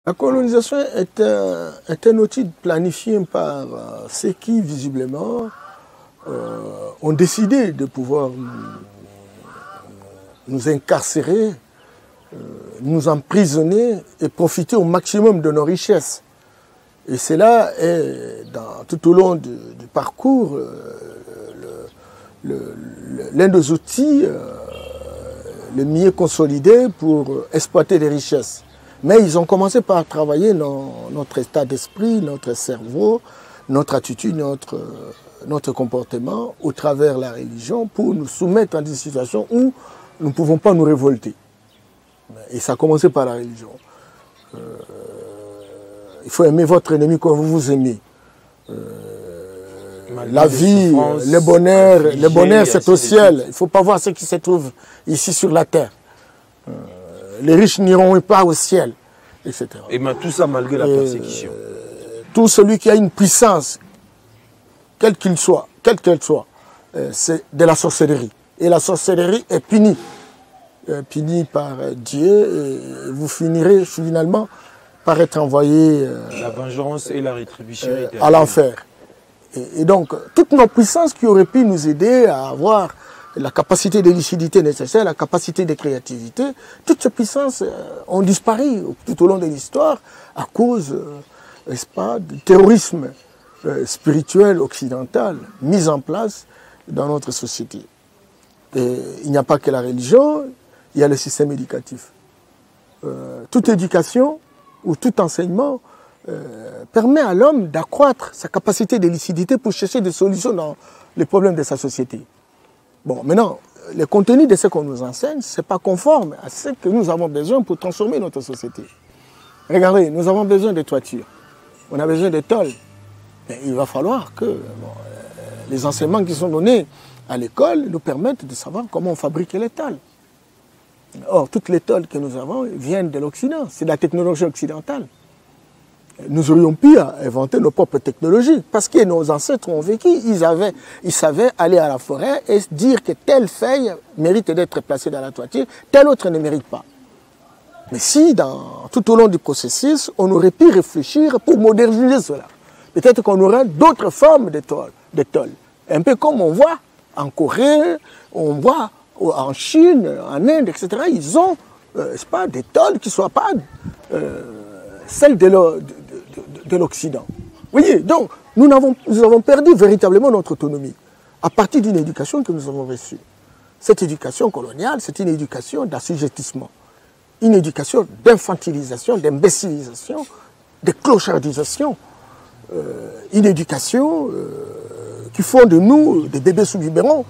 La colonisation est un outil planifié par ceux qui, visiblement, ont décidé de pouvoir nous incarcérer, nous emprisonner et profiter au maximum de nos richesses. Et cela est, tout au long du parcours, l'un des outils le mieux consolidés pour exploiter les richesses. Mais ils ont commencé par travailler notre état d'esprit, notre cerveau, notre attitude, notre comportement au travers de la religion pour nous soumettre à des situations où nous ne pouvons pas nous révolter. Et ça a commencé par la religion. Il faut aimer votre ennemi comme vous vous aimez. La vie, le bonheur c'est au ciel. Il ne faut pas voir ce qui se trouve ici sur la terre. Les riches n'iront pas au ciel, etc. Et mais tout ça malgré la persécution. Tout celui qui a une puissance, quelle qu'elle soit, c'est de la sorcellerie. Et la sorcellerie est punie. Punie par Dieu, et vous finirez finalement par être envoyé la vengeance et la rétribution à l'enfer. Et donc, toutes nos puissances qui auraient pu nous aider à avoir la capacité de lucidité nécessaire, la capacité de créativité, toutes ces puissances ont disparu tout au long de l'histoire à cause, n'est-ce pas, du terrorisme spirituel occidental mis en place dans notre société. Et il n'y a pas que la religion, il y a le système éducatif. Toute éducation ou tout enseignement permet à l'homme d'accroître sa capacité de lucidité pour chercher des solutions dans les problèmes de sa société. Bon, maintenant, le contenu de ce qu'on nous enseigne, ce n'est pas conforme à ce que nous avons besoin pour transformer notre société. Regardez, nous avons besoin de toitures, on a besoin de tôles. Mais il va falloir que les enseignements qui sont donnés à l'école nous permettent de savoir comment on fabrique les tôles. Or, toutes les tôles que nous avons viennent de l'Occident, c'est de la technologie occidentale. Nous aurions pu inventer nos propres technologies, parce que nos ancêtres ont vécu, ils savaient aller à la forêt et dire que telle feuille mérite d'être placée dans la toiture, telle autre ne mérite pas. Mais si, tout au long du processus, on aurait pu réfléchir pour moderniser cela, peut-être qu'on aurait d'autres formes de tôles. Un peu comme on voit en Corée, on voit en Chine, en Inde, etc. Ils ont pas, des tôles qui ne soient pas celles de l'Occident. Vous voyez, donc nous avons perdu véritablement notre autonomie à partir d'une éducation que nous avons reçue. Cette éducation coloniale, c'est une éducation d'assujettissement, une éducation d'infantilisation, d'imbécilisation, de clochardisation, une éducation qui font de nous des bébés sous biberon,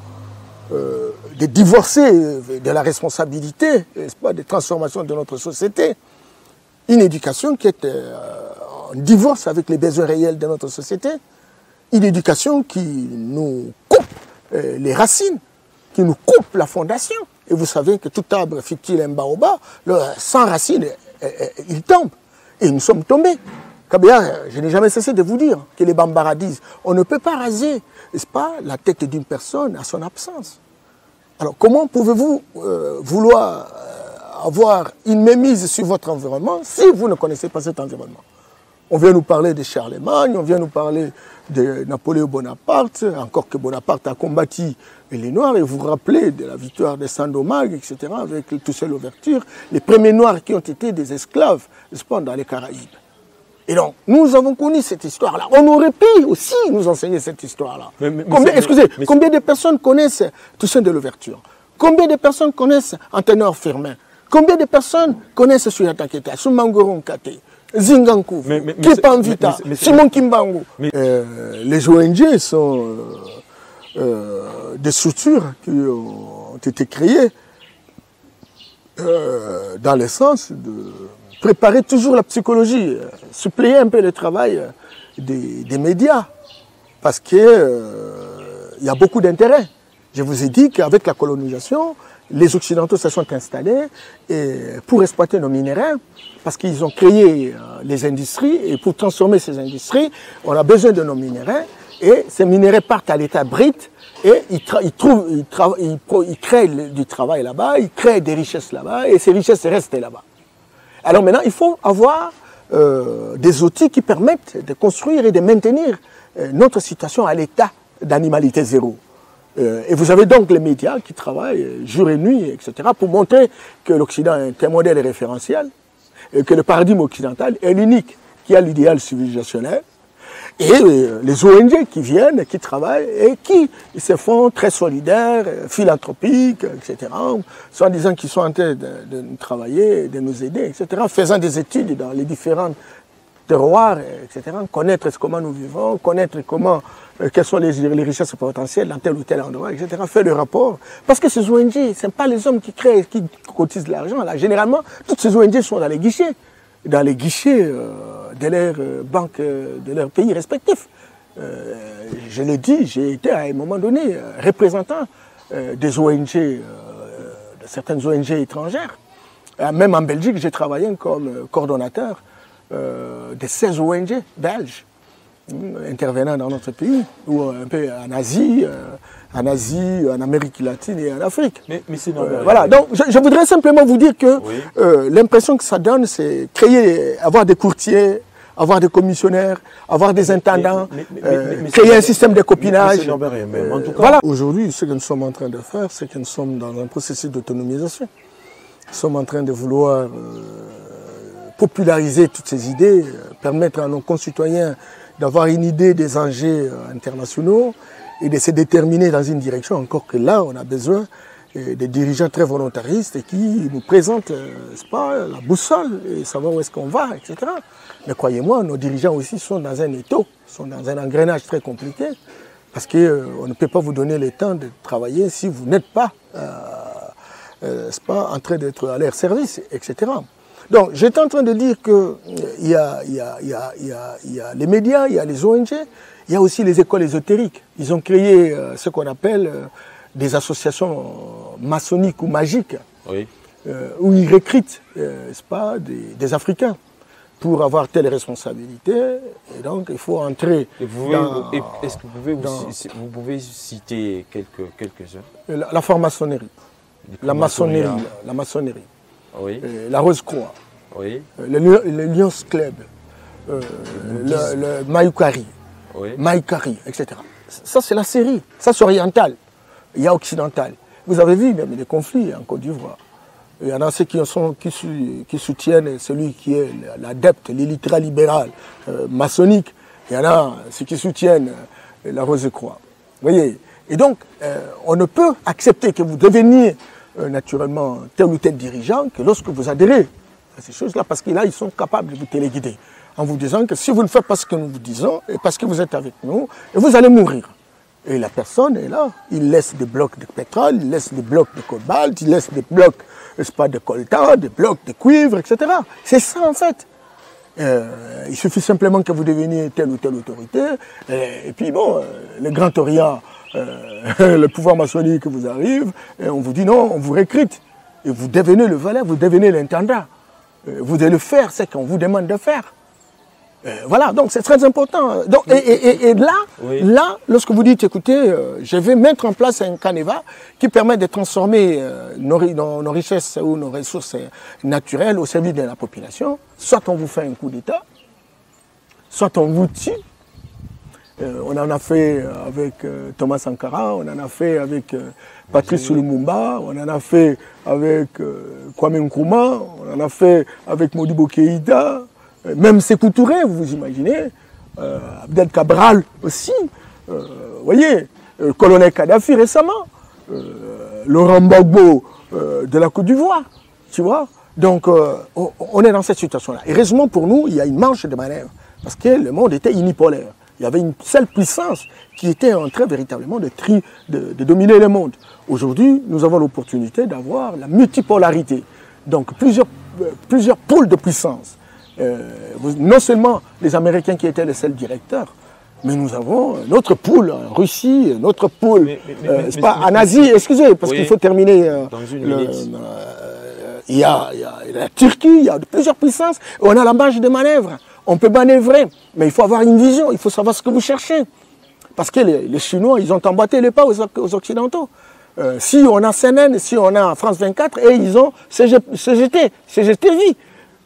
des divorcés de la responsabilité, n'est-ce pas, des transformations de notre société. Une éducation qui est en divorce avec les besoins réels de notre société. Une éducation qui nous coupe les racines, qui nous coupe la fondation. Et vous savez que tout arbre, fût-il un baobab, sans racines, il tombe. Et nous sommes tombés. Kabila, je n'ai jamais cessé de vous dire que les Bambara disent, on ne peut pas raser, n'est-ce pas, la tête d'une personne à son absence. Alors comment pouvez-vous vouloir avoir une mainmise sur votre environnement si vous ne connaissez pas cet environnement? On vient nous parler de Charlemagne, on vient nous parler de Napoléon Bonaparte, encore que Bonaparte a combattu les Noirs, et vous vous rappelez de la victoire de Saint-Domingue, etc., avec toutes ces ouvertures, les premiers Noirs qui ont été des esclaves, n'est-ce pas, dans les Caraïbes. Et donc, nous avons connu cette histoire-là. On aurait pu aussi nous enseigner cette histoire-là. Combien de personnes connaissent Toussaint de l'Ouverture? Combien de personnes connaissent Antenor Firmin? Combien de personnes connaissent Souyata Keita, Soumangoro Nkate, Zingankou, Kipan Vita, Simon Kimbangu? Les ONG sont des structures qui ont été créées dans le sens de préparer toujours la psychologie, suppléer un peu le travail des médias, parce qu'il y a beaucoup d'intérêt. Je vous ai dit qu'avec la colonisation, les Occidentaux se sont installés pour exploiter nos minéraux, parce qu'ils ont créé les industries, et pour transformer ces industries, on a besoin de nos minéraux, et ces minéraux partent à l'état brut, et ils créent du travail là-bas, ils créent des richesses là-bas, et ces richesses restent là-bas. Alors maintenant, il faut avoir des outils qui permettent de construire et de maintenir notre situation à l'état d'animalité zéro. Et vous avez donc les médias qui travaillent jour et nuit, etc., pour montrer que l'Occident est un modèle référentiel, et que le paradigme occidental est l'unique qui a l'idéal civilisationnel, et les ONG qui viennent, qui travaillent et qui se font très solidaires, philanthropiques, etc., soit disant qu'ils sont en train de travailler, de nous aider, etc., faisant des études dans les différents terroirs, etc., connaître comment nous vivons, connaître comment, quelles sont les richesses potentielles dans tel ou tel endroit, etc., faire le rapport. Parce que ces ONG, ce ne sont pas les hommes qui créent, qui cotisent de l'argent. Là, généralement, toutes ces ONG sont dans les guichets de leurs banques, de leurs pays respectifs. Je l'ai dit, j'ai été à un moment donné représentant des ONG, de certaines ONG étrangères. Même en Belgique, j'ai travaillé comme coordonnateur de 16 ONG belges intervenant dans notre pays, ou un peu en Asie, en Amérique latine et en Afrique. Mais c'est normal. Voilà, donc je voudrais simplement vous dire que l'impression que ça donne, c'est avoir des courtiers, avoir des commissionnaires, avoir des intendants, créer un système de copinage. En tout cas, voilà. Aujourd'hui, ce que nous sommes en train de faire, c'est que nous sommes dans un processus d'autonomisation. Nous sommes en train de vouloir populariser toutes ces idées, permettre à nos concitoyens d'avoir une idée des enjeux internationaux et de se déterminer dans une direction, encore que là, on a besoin des dirigeants très volontaristes et qui nous présentent la boussole et savoir où est-ce qu'on va, etc. Mais croyez-moi, nos dirigeants aussi sont dans un étau, sont dans un engrenage très compliqué, parce qu'on ne peut pas vous donner le temps de travailler si vous n'êtes pas, en train d'être à leur service, etc. Donc, j'étais en train de dire qu'il y a les médias, il y a les ONG, il y a aussi les écoles ésotériques. Ils ont créé ce qu'on appelle des associations maçonniques ou magiques, où ils recrutent des Africains pour avoir telle responsabilité. Et donc, il faut entrer Est-ce que vous pouvez citer quelques-uns? La franc-maçonnerie, la maçonnerie, oui. La Rose-Croix, oui. le Lions Club, le Maïkari, etc. Ça, c'est la série. Ça, c'est oriental. Il y a occidental. Vous avez vu même des conflits en Côte d'Ivoire. Il y en a ceux qui soutiennent celui qui est l'adepte, l'ultra-libéral maçonnique. Il y en a ceux qui soutiennent la Rose-Croix. Vous voyez? Et donc, on ne peut accepter que vous deveniez naturellement tel ou tel dirigeant que lorsque vous adhérez à ces choses-là, parce que là, ils sont capables de vous téléguider, en vous disant que si vous ne faites pas ce que nous vous disons, et parce que vous êtes avec nous, et vous allez mourir. Et la personne est là, il laisse des blocs de pétrole, il laisse des blocs de cobalt, il laisse des blocs, de coltan, des blocs de cuivre, etc. C'est ça en fait. Il suffit simplement que vous deveniez telle ou telle autorité, et puis bon, le Grand Orient, le pouvoir maçonnique vous arrive, et on vous dit non, on vous recrute. Et vous devenez le valet, vous devenez l'intendant. Vous allez faire ce qu'on vous demande de faire. Voilà, donc c'est très important. Donc, et là, lorsque vous dites, écoutez, je vais mettre en place un canevas qui permet de transformer nos richesses ou nos ressources naturelles au service de la population, soit on vous fait un coup d'État, soit on vous tue. On en a fait avec Thomas Sankara, on en a fait avec Patrice Lumumba, on en a fait avec Kwame Nkrumah, on en a fait avec Modibo Keïta, même Sékou Touré, vous imaginez, Abdel Cabral aussi, voyez, le colonel Kadhafi récemment, Laurent Gbagbo de la Côte d'Ivoire, tu vois. Donc on est dans cette situation-là. Et heureusement pour nous, il y a une marge de manœuvre, parce que le monde était unipolaire. Il y avait une seule puissance qui était en train véritablement de dominer le monde. Aujourd'hui, nous avons l'opportunité d'avoir la multipolarité. Donc plusieurs pôles de puissance. Non seulement les Américains qui étaient les seuls directeurs, mais nous avons notre pôle en Russie, notre pôle en Asie, excusez, parce qu'il faut terminer. Il y a la Turquie, il y a plusieurs puissances, on a la marge de manœuvre. On peut manœuvrer, mais il faut avoir une vision, il faut savoir ce que vous cherchez. Parce que les Chinois, ils ont emboîté les pas aux Occidentaux. Si on a CNN, si on a France 24, et ils ont CGTV.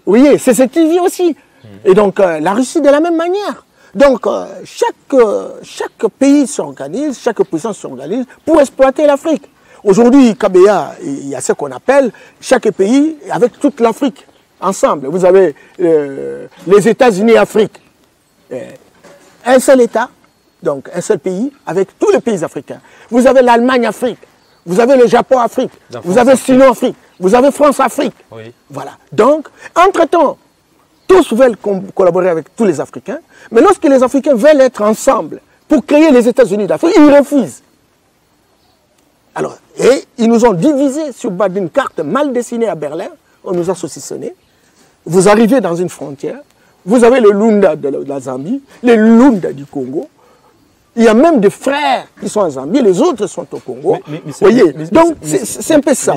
Vous voyez, CCTV aussi. Et donc, la Russie de la même manière. Donc, chaque pays s'organise, chaque puissance s'organise pour exploiter l'Afrique. Aujourd'hui, KBA, il y a ce qu'on appelle chaque pays avec toute l'Afrique ensemble. Vous avez les États-Unis Afrique, un seul État, donc un seul pays avec tous les pays africains. Vous avez l'Allemagne Afrique, vous avez le Japon Afrique, vous avez Sino Afrique, vous avez France Afrique. Oui. Voilà. Donc, entre-temps, tous veulent collaborer avec tous les Africains, mais lorsque les Africains veulent être ensemble pour créer les États-Unis d'Afrique, ils refusent. Alors, et ils nous ont divisés sur base d'une carte mal dessinée à Berlin, on nous a saucissonnés. Vous arrivez dans une frontière, vous avez le Lunda de la Zambie, les Lunda du Congo. Il y a même des frères qui sont en Zambie, les autres sont au Congo. Vous voyez, donc c'est un peu ça.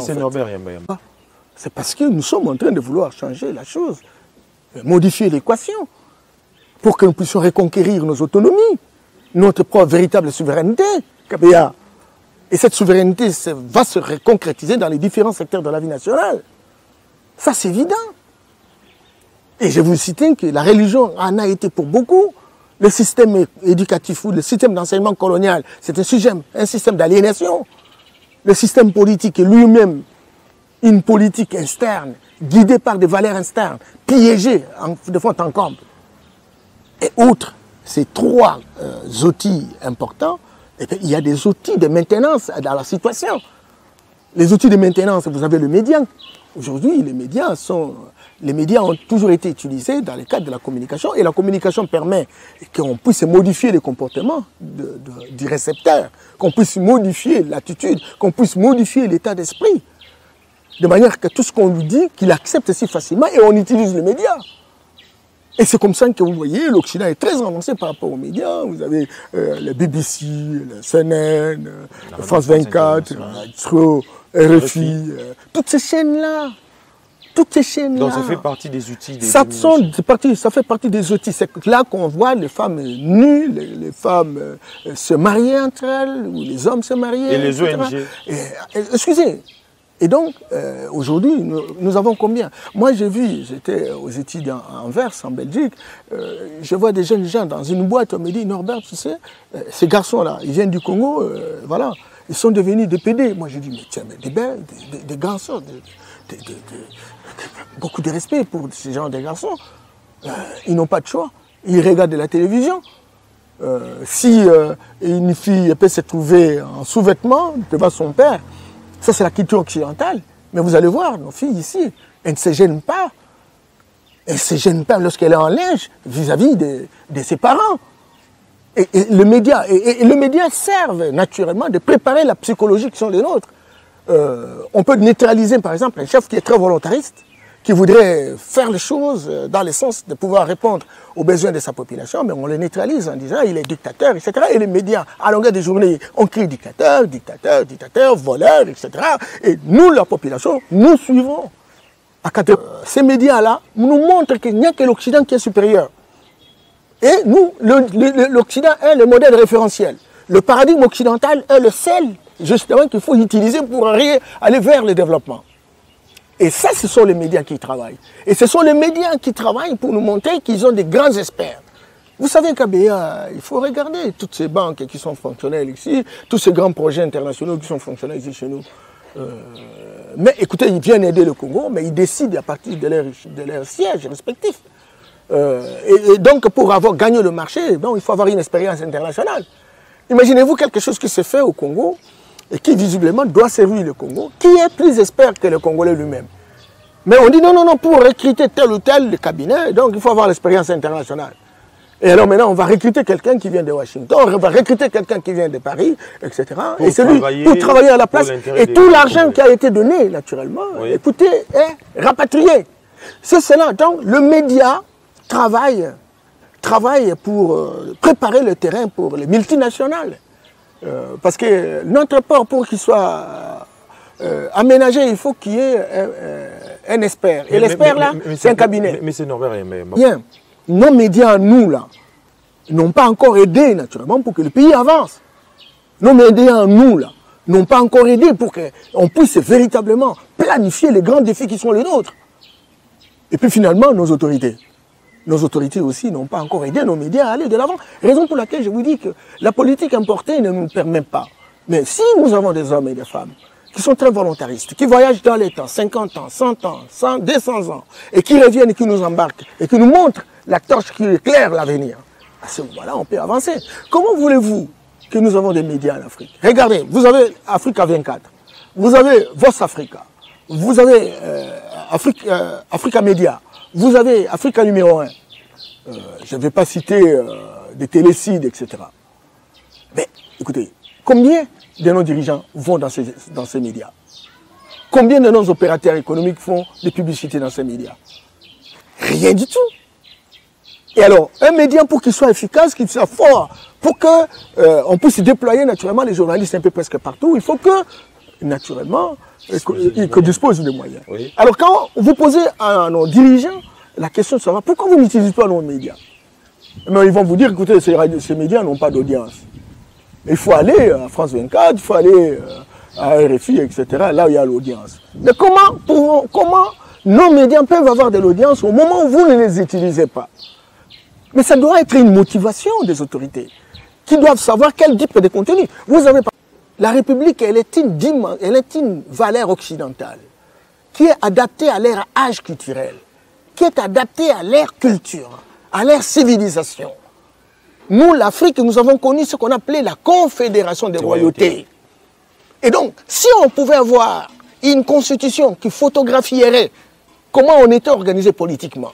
C'est parce que nous sommes en train de vouloir changer la chose, modifier l'équation, pour que nous puissions reconquérir nos autonomies, notre propre véritable souveraineté, KBA. Et cette souveraineté va se concrétiser dans les différents secteurs de la vie nationale. Ça, c'est évident. Et je vous cite que la religion en a été pour beaucoup. Le système éducatif ou le système d'enseignement colonial, c'est un système d'aliénation. Le système politique est lui-même une politique externe, guidée par des valeurs externes, piégée de fond en comble. Et outre ces trois outils importants, et puis, il y a des outils de maintenance dans la situation. Les outils de maintenance, vous avez le média. Aujourd'hui, les médias ont toujours été utilisés dans le cadre de la communication, et la communication permet qu'on puisse modifier les comportements du récepteur, qu'on puisse modifier l'attitude, qu'on puisse modifier l'état d'esprit, de manière que tout ce qu'on lui dit, qu'il accepte si facilement, et on utilise les médias. Et c'est comme ça que vous voyez, l'Occident est très avancé par rapport aux médias. Vous avez le BBC, le CNN, France 24, RFI, toutes ces chaînes-là. Toutes ces chaînes-là. Donc ça fait partie des outils. Ça fait partie des outils. C'est là qu'on voit les femmes nues, les femmes se marier entre elles, ou les hommes se marier. Et les ONG. Excusez. Et donc, aujourd'hui, nous avons combien? Moi, j'ai vu, j'étais aux études en Anvers, en Belgique, je vois des jeunes gens dans une boîte, on me dit, Norbert, tu sais, ces garçons-là, ils viennent du Congo, voilà, ils sont devenus des PD. Moi, j'ai dit, mais tiens, mais des garçons, beaucoup de respect pour ces gens de garçons. Ils n'ont pas de choix, ils regardent de la télévision. Si une fille peut se trouver en sous-vêtements devant son père, ça, c'est la culture occidentale. Mais vous allez voir, nos filles ici, elles ne se gênent pas. Elles ne se gênent pas lorsqu'elle est en linge vis-à-vis de ses parents. Et le média servent naturellement de préparer la psychologie qui sont les nôtres. On peut neutraliser, par exemple, un chef qui est très volontariste, qui voudrait faire les choses dans le sens de pouvoir répondre aux besoins de sa population, mais on le neutralise en disant il est dictateur, etc. Et les médias, à longueur de journée, on crie dictateur, dictateur, dictateur, voleur, etc. Et nous, la population, nous suivons. Ces médias-là nous montrent qu'il n'y a que l'Occident qui est supérieur. Et nous, l'Occident est le modèle référentiel. Le paradigme occidental est le seul, justement, qu'il faut utiliser pour aller vers le développement. Et ça, ce sont les médias qui travaillent. Et ce sont les médias qui travaillent pour nous montrer qu'ils ont des grands experts. Vous savez qu'à BA, il faut regarder toutes ces banques qui sont fonctionnelles ici, tous ces grands projets internationaux qui sont fonctionnels ici chez nous. Mais écoutez, ils viennent aider le Congo, mais ils décident à partir de leurs sièges respectifs. Et donc, pour avoir gagné le marché, bon, il faut avoir une expérience internationale. Imaginez-vous quelque chose qui se fait au Congo, et qui visiblement doit servir le Congo, qui est plus expert que le Congolais lui-même. Mais on dit non, non, non, pour recruter tel ou tel cabinet, donc il faut avoir l'expérience internationale. Et alors maintenant, on va recruter quelqu'un qui vient de Washington, on va recruter quelqu'un qui vient de Paris, etc. Et c'est lui pour travailler à la place. Et tout l'argent qui a été donné, naturellement, oui, écoutez, est rapatrié. C'est cela. Donc le média travaille pour préparer le terrain pour les multinationales. Parce que notre port, pour qu'il soit aménagé, il faut qu'il y ait un expert. Et l'expert, là, c'est un cabinet. Mais c'est Norbert. Bien. Nos médias, nous, là, n'ont pas encore aidé, naturellement, pour que le pays avance. Nos médias, nous, là, n'ont pas encore aidé pour qu'on puisse véritablement planifier les grands défis qui sont les nôtres. Et puis, finalement, nos autorités. nos autorités aussi n'ont pas encore aidé nos médias à aller de l'avant. Raison pour laquelle je vous dis que la politique importée ne nous permet pas. Mais si nous avons des hommes et des femmes qui sont très volontaristes, qui voyagent dans les temps, 50 ans, 100 ans, 100, 200 ans, et qui reviennent et qui nous embarquent, et qui nous montrent la torche qui éclaire l'avenir, à ce moment-là, on peut avancer. Comment voulez-vous que nous avons des médias en Afrique? Regardez, vous avez Africa 24, vous avez Vox Africa, vous avez Africa Media, vous avez Africa numéro 1. Je ne vais pas citer des télécides, etc. Mais écoutez, combien de nos dirigeants vont dans ces médias? Combien de nos opérateurs économiques font des publicités dans ces médias? Rien du tout. Et alors, un média, pour qu'il soit efficace, qu'il soit fort, pour qu'on puisse déployer naturellement les journalistes un peu presque partout, il faut que, naturellement, qu'ils disposent de moyens. Oui. Alors, quand vous posez à nos dirigeants la question de savoir pourquoi vous n'utilisez pas nos médias, mais ils vont vous dire, écoutez, ces médias n'ont pas d'audience. Il faut aller à France 24, il faut aller à RFI, etc., là où il y a l'audience. Mais comment nos médias peuvent avoir de l'audience au moment où vous ne les utilisez pas? Mais ça doit être une motivation des autorités qui doivent savoir quel type de contenu. Vous avez la République, elle est une valeur occidentale qui est adaptée à leur âge culturel, qui est adaptée à leur culture, à leur civilisation. Nous, l'Afrique, nous avons connu ce qu'on appelait la confédération des royautés. Et donc, si on pouvait avoir une constitution qui photographierait comment on était organisé politiquement,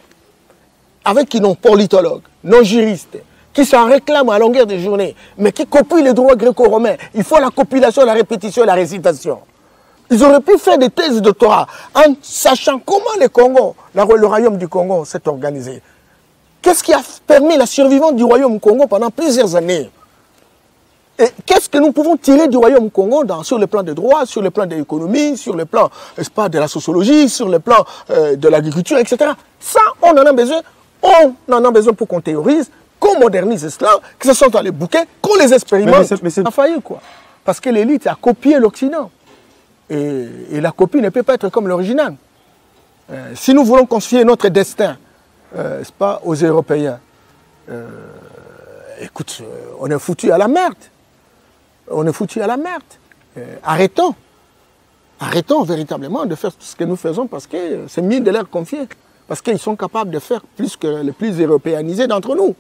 avec nos politologues, nos juristes, qui s'en réclament à longueur de journée, mais qui copient les droits gréco-romains, il faut la compilation, la répétition, la récitation. Ils auraient pu faire des thèses de doctorat en sachant comment le Congo, le royaume du Congo s'est organisé. Qu'est-ce qui a permis la survivance du royaume Congo pendant plusieurs années? Et qu'est-ce que nous pouvons tirer du royaume Congo sur le plan des droits, sur le plan de l'économie, sur le plan de la sociologie, sur le plan de l'agriculture, etc. Ça, on en a besoin. On en a besoin pour qu'on théorise, qu'on modernise cela, que ce soit dans les bouquets, qu'on les expérimente. Mais ça a failli, quoi. Parce que l'élite a copié l'Occident. Et la copie ne peut pas être comme l'original. Si nous voulons confier notre destin, c'est pas aux Européens, écoute, on est foutu à la merde. On est foutu à la merde. Arrêtons. Arrêtons véritablement de faire ce que nous faisons parce que c'est mieux de leur confier. Parce qu'ils sont capables de faire plus que les plus européanisés d'entre nous.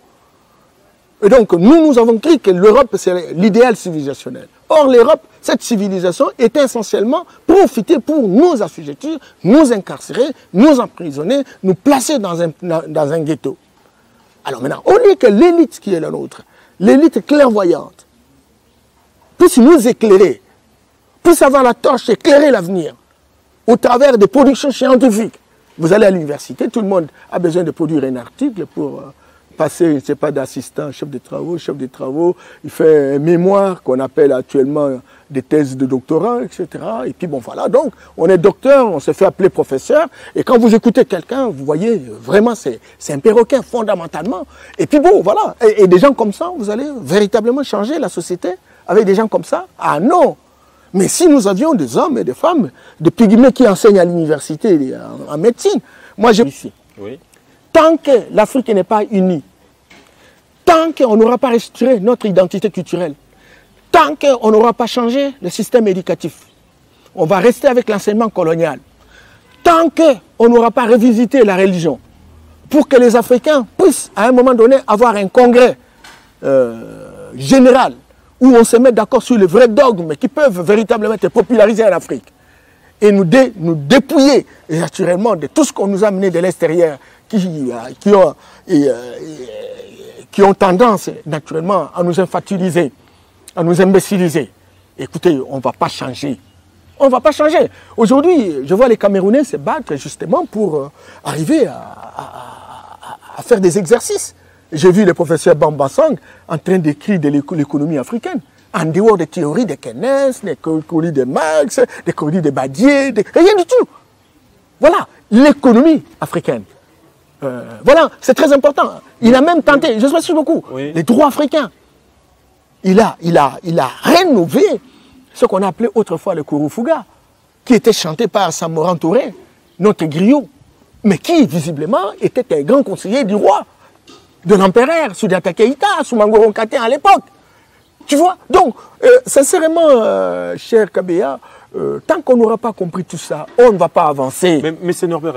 Et donc, nous avons cru que l'Europe, c'est l'idéal civilisationnel. Or, l'Europe, cette civilisation est essentiellement profitée pour nous assujettir, nous incarcérer, nous emprisonner, nous placer dans un ghetto. Alors maintenant, au lieu que l'élite qui est la nôtre, l'élite clairvoyante, puisse nous éclairer, puisse avoir la torche, éclairer l'avenir, au travers des productions scientifiques. Vous allez à l'université, tout le monde a besoin de produire un article pour passer, je ne sais pas, d'assistant, chef de travaux, il fait un mémoire qu'on appelle actuellement des thèses de doctorat, etc. Et puis bon, voilà, donc on est docteur, on se fait appeler professeur, et quand vous écoutez quelqu'un, vous voyez, vraiment, c'est un perroquet fondamentalement. Et puis bon, voilà, et des gens comme ça, vous allez véritablement changer la société avec des gens comme ça? Ah non! Mais si nous avions des hommes et des femmes, des pygmées qui enseignent à l'université en médecine, moi j'ai ici. Oui. Tant que l'Afrique n'est pas unie, tant qu'on n'aura pas restauré notre identité culturelle, tant qu'on n'aura pas changé le système éducatif, on va rester avec l'enseignement colonial. Tant qu'on n'aura pas revisité la religion, pour que les Africains puissent à un moment donné avoir un congrès général, où on se met d'accord sur les vrais dogmes qui peuvent véritablement être popularisés en Afrique. Et nous dépouiller naturellement de tout ce qu'on nous a amené de l'extérieur, qui ont tendance naturellement à nous infantiliser, à nous imbéciliser. Écoutez, on ne va pas changer. On ne va pas changer. Aujourd'hui, je vois les Camerounais se battre justement pour arriver à faire des exercices. J'ai vu le professeur Bambassang en train d'écrire de l'économie africaine, en dehors des théories de Keynes, des théories de Marx, des théories de Badier, rien du tout. Voilà, l'économie africaine. Voilà, c'est très important. Il a même tenté, je me suis beaucoup, les droits africains. Il a rénové ce qu'on appelait autrefois le Kouroufuga, qui était chanté par Samoran Touré, notre griot, mais qui visiblement était un grand conseiller du roi. de l'empereur, Soudata Keïta, sous Mangoro Kate à l'époque. Tu vois? Donc, sincèrement, cher Kabea, tant qu'on n'aura pas compris tout ça, on ne va pas avancer. Mais c'est Norbert.